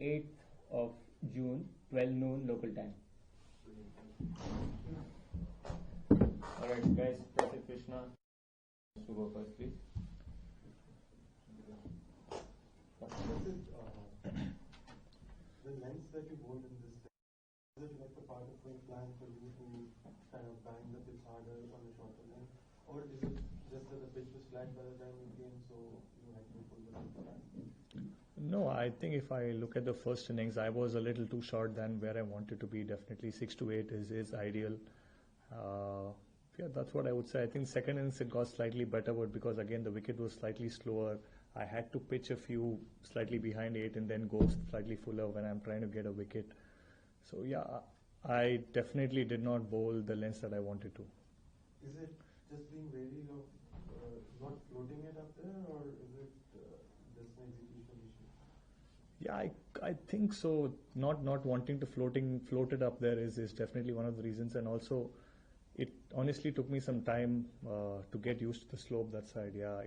8th of June, 12 noon local time. Alright guys, Prasidh Krishna, to go first please. Prasidh, the length that you hold in this, is it like a part of your plan for you to kind of bang the pitch harder on the shorter length, or is it just that the pitch was flat by the time you came, so you had to pull the pitch back? No, I think if I look at the first innings, I was a little too short than where I wanted to be. Definitely 6 to 8 is ideal. Yeah, that's what I would say. I think second innings it got slightly better, but because again the wicket was slightly slower, I had to pitch a few slightly behind 8 and then go slightly fuller when I'm trying to get a wicket. So yeah, I definitely did not bowl the lengths that I wanted to. Is it just being wary of not floating it up there, or is it just an execution issue? Yeah, I think so. Not wanting to float it up there is definitely one of the reasons, and also it honestly took me some time to get used to the slope that side. Yeah,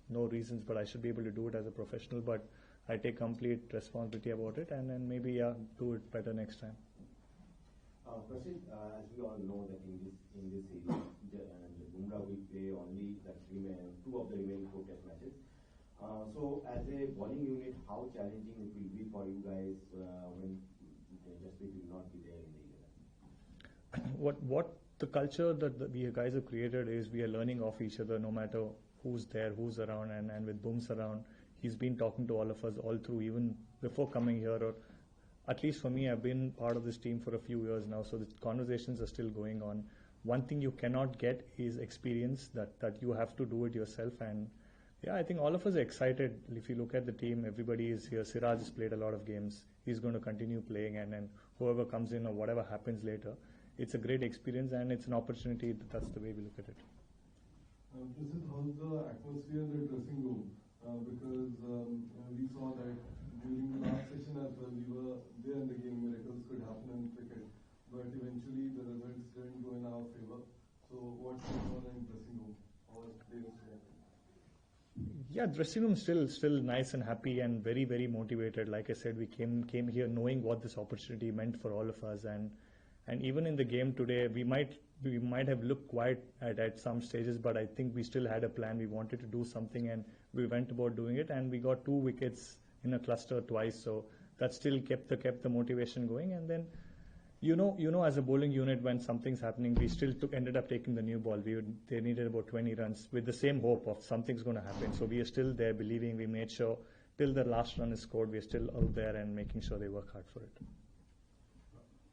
no reasons, but I should be able to do it as a professional. But I take complete responsibility about it, and then maybe do it better next time. Prasidh, as we all know that in this series, Bumrah will play only two of the remaining 4 test matches. So as a bowling unit, how challenging it will be for you guys when Jasprit will not be there in the 11? What the culture that we guys have created is we are learning off each other no matter who's there, who's around, and with Booms around, he's been talking to all of us all through, even before coming here, or at least for me, I've been part of this team for a few years now, so the conversations are still going on. One thing you cannot get is experience, that you have to do it yourself. And yeah, I think all of us are excited. If you look at the team, everybody is here. Siraj has played a lot of games. He's going to continue playing, and whoever comes in or whatever happens later, it's a great experience and it's an opportunity. That's the way we look at it. Prasidh, how's the atmosphere in the dressing room? Because we saw that during the last session as well, we were there in the game, miracles could happen in cricket, but eventually the results didn't go in our favor. So what's going on in dressing room? Or players reacting? Yeah, dressing room still nice and happy and very, very motivated. Like I said, we came here knowing what this opportunity meant for all of us, and even in the game today, we might have looked quiet at some stages, but I think we still had a plan. We wanted to do something, and we went about doing it, and we got 2 wickets in a cluster twice. So that still kept the motivation going. And then, you know, as a bowling unit, when something's happening, we still ended up taking the new ball. They needed about 20 runs with the same hope of something's going to happen. So we are still there, believing. We made sure till the last run is scored, we are still out there and making sure they work hard for it.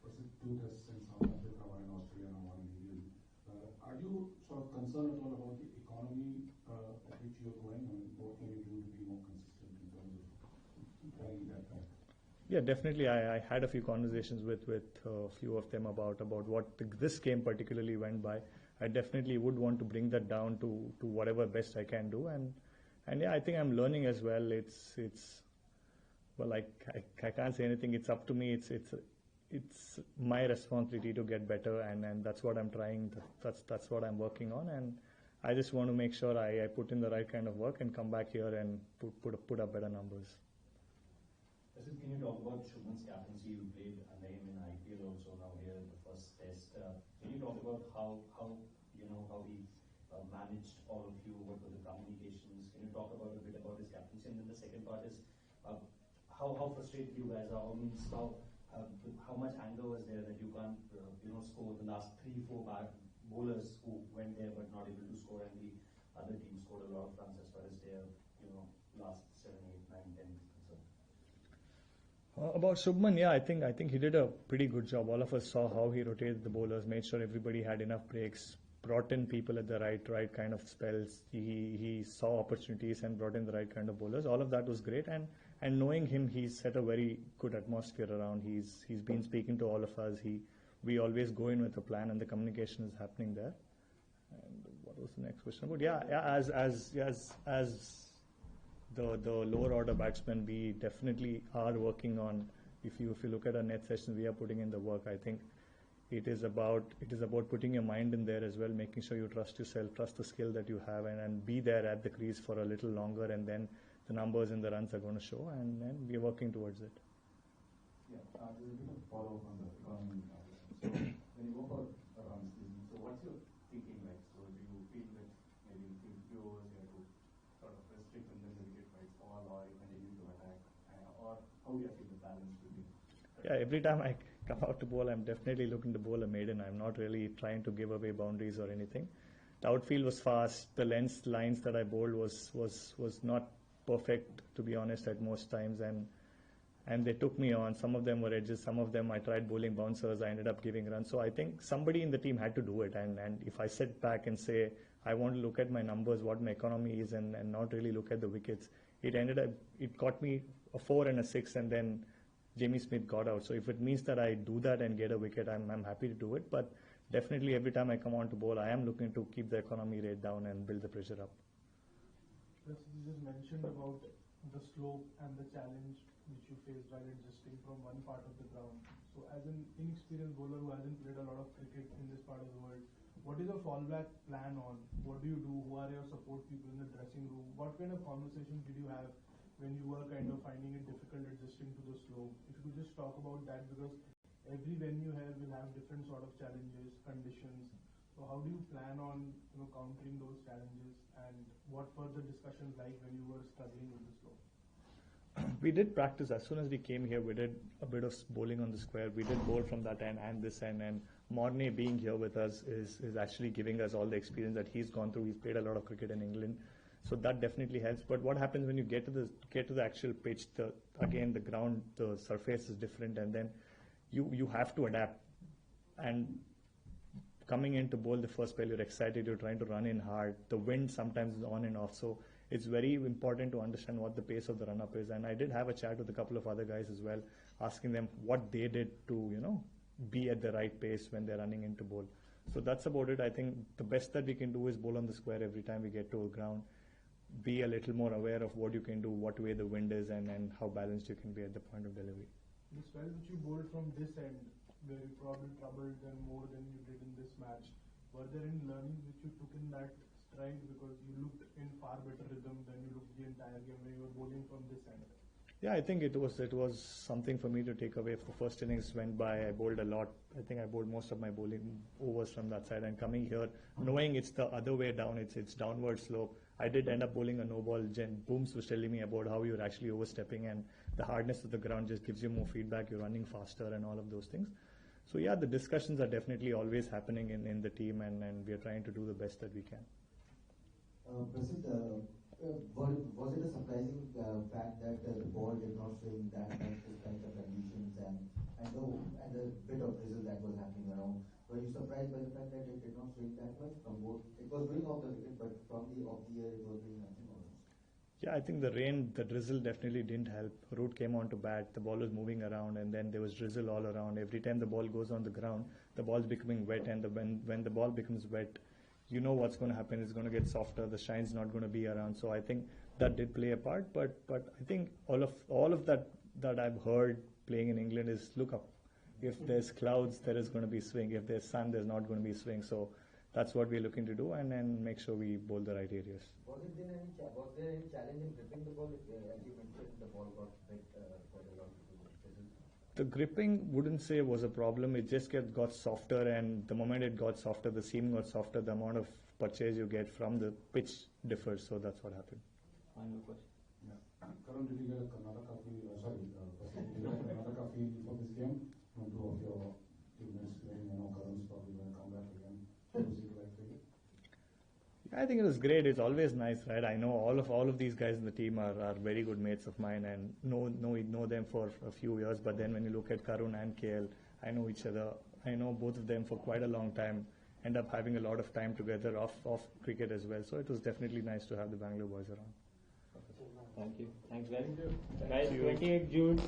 Prasidh, 2 tests in South Africa, 1 in Australia and 1 in England. Are you sort of concerned at all about the economy at which you're going? I mean, what can you do to be more consistent in terms of carrying that back? Yeah, definitely. I had a few conversations with a few of them about what this game particularly went by. I definitely would want to bring that down to whatever best I can do, and yeah, I think I'm learning as well. Well, I can't say anything. It's up to me. It's my responsibility to get better, and that's what I'm trying. That's what I'm working on, and I just want to make sure I put in the right kind of work and come back here and put up better numbers. Prasidh, can you talk about Shubman's captaincy? You played under him in IPL also, now here in the first test. Can you talk about how he managed all of you? What were the communications? Can you talk about a bit about his captaincy? And then the second part is how frustrated you guys are. How much anger was there that you can't score the last 3-4 bowlers who went there but not able to score, and the other team scored a lot of runs as far as their last 7, 8, 9, 10 is concerned. About Shubman, yeah, I think he did a pretty good job. All of us saw how he rotated the bowlers, made sure everybody had enough breaks, brought in people at the right kind of spells. He saw opportunities and brought in the right kind of bowlers. All of that was great, and knowing him, he's set a very good atmosphere around. He's been speaking to all of us. We always go in with a plan, and the communication is happening there. And what was the next question? But yeah, as the lower order batsmen, we definitely are working on. If you look at our net sessions, we are putting in the work. I think it is about putting your mind in there as well, making sure you trust yourself, trust the skill that you have, and be there at the crease for a little longer, and then the numbers and the runs are going to show, and we are working towards it. Yeah, this is a bit of follow-up on the economy. So when you go for a run season, so what's your thinking like? So do you feel that maybe in few overs you have to sort of restrict and then the wicket might fall, or you continue to attack, or how do you feel the balance between? Yeah, every time I come out to bowl, I'm definitely looking to bowl a maiden. I'm not really trying to give away boundaries or anything. The outfield was fast. The lines that I bowled was not perfect, to be honest, at most times, and they took me on. Some of them were edges, some of them I tried bowling bouncers, I ended up giving runs. So I think somebody in the team had to do it, and if I sit back and say I want to look at my numbers, what my economy is, and not really look at the wickets, it got me a 4 and a 6, and then Jamie Smith got out. So if it means that I do that and get a wicket, I'm happy to do it. But definitely every time I come on to bowl, I am looking to keep the economy rate down and build the pressure up. You just mentioned about the slope and the challenge which you faced while adjusting from one part of the ground. So as an inexperienced bowler who hasn't played a lot of cricket in this part of the world, what is your fallback plan on? What do you do? Who are your support people in the dressing room? What kind of conversations did you have when you were kind of finding it difficult adjusting to the slope? If you could just talk about that, because every venue here will have different sort of challenges, conditions. So how do you plan on countering those challenges, and what were the discussions like when you were struggling with the slope? We did practice as soon as we came here. We did a bit of bowling on the square. We did bowl from that end and this end, and Mornay being here with us is actually giving us all the experience that he's gone through. He's played a lot of cricket in England, so that definitely helps. But what happens when you get to the actual pitch? Again, the ground, the surface is different, and then you have to adapt. And coming in to bowl the first spell, you're excited, you're trying to run in hard. The wind sometimes is on and off, so it's very important to understand what the pace of the run-up is. And I did have a chat with a couple of other guys as well, asking them what they did to, be at the right pace when they're running into bowl. So that's about it. I think the best that we can do is bowl on the square every time we get to a ground. Be a little more aware of what you can do, what way the wind is, and how balanced you can be at the point of delivery. The spell which you bowled from this end, where you probably troubled them more than you did in this match, were there any learnings which you took in that stride, because you looked in far better rhythm than you looked the entire game when you were bowling from this end? Yeah, I think it was something for me to take away. If the first innings went by, I bowled a lot. I think I bowled most of my bowling overs from that side, and coming here, knowing it's the other way down, it's downward slope. I did end up bowling a no ball. Jen Booms was telling me about how you're actually overstepping, and the hardness of the ground just gives you more feedback. You're running faster and all of those things. So yeah, the discussions are definitely always happening in the team, and we are trying to do the best that we can. Prasidh, was it a surprising fact that the ball did not swing that much despite the conditions and the bit of drizzle that was happening around? Were you surprised by the fact that it did not swing that much from both? It was going off the wicket, but from the off the air it was doing nothing almost. Yeah, I think the rain, the drizzle definitely didn't help. Root came on to bat, the ball was moving around, and then there was drizzle all around. Every time the ball goes on the ground, the ball's becoming wet, and when the ball becomes wet, you know what's going to happen. It's going to get softer. The shine's not going to be around. So I think that did play a part. But I think all of that I've heard playing in England is look up. If there's clouds, there is going to be swing. If there's sun, there's not going to be swing. So that's what we're looking to do, and then make sure we bowl the right areas. Was there any challenge in gripping the ball? As you mentioned, the ball got hit quite a lot. The gripping wouldn't say was a problem. It just got softer, and the moment it got softer, the seam got softer, the amount of purchase you get from the pitch differs. So that's what happened. Final question. Yeah. Karan, did you get a Karnataka feel? Did you get a Karnataka feel for this game? From two of your teammates playing, Karan's probably going to come back again. I think it was great. It's always nice, right? I know all of these guys in the team are very good mates of mine, and know them for a few years. But then when you look at Karun and KL, I know each other. I know both of them for quite a long time. End up having a lot of time together off cricket as well. So it was definitely nice to have the Bangalore boys around. Thank you. Thanks, guys. Guys, 28 June.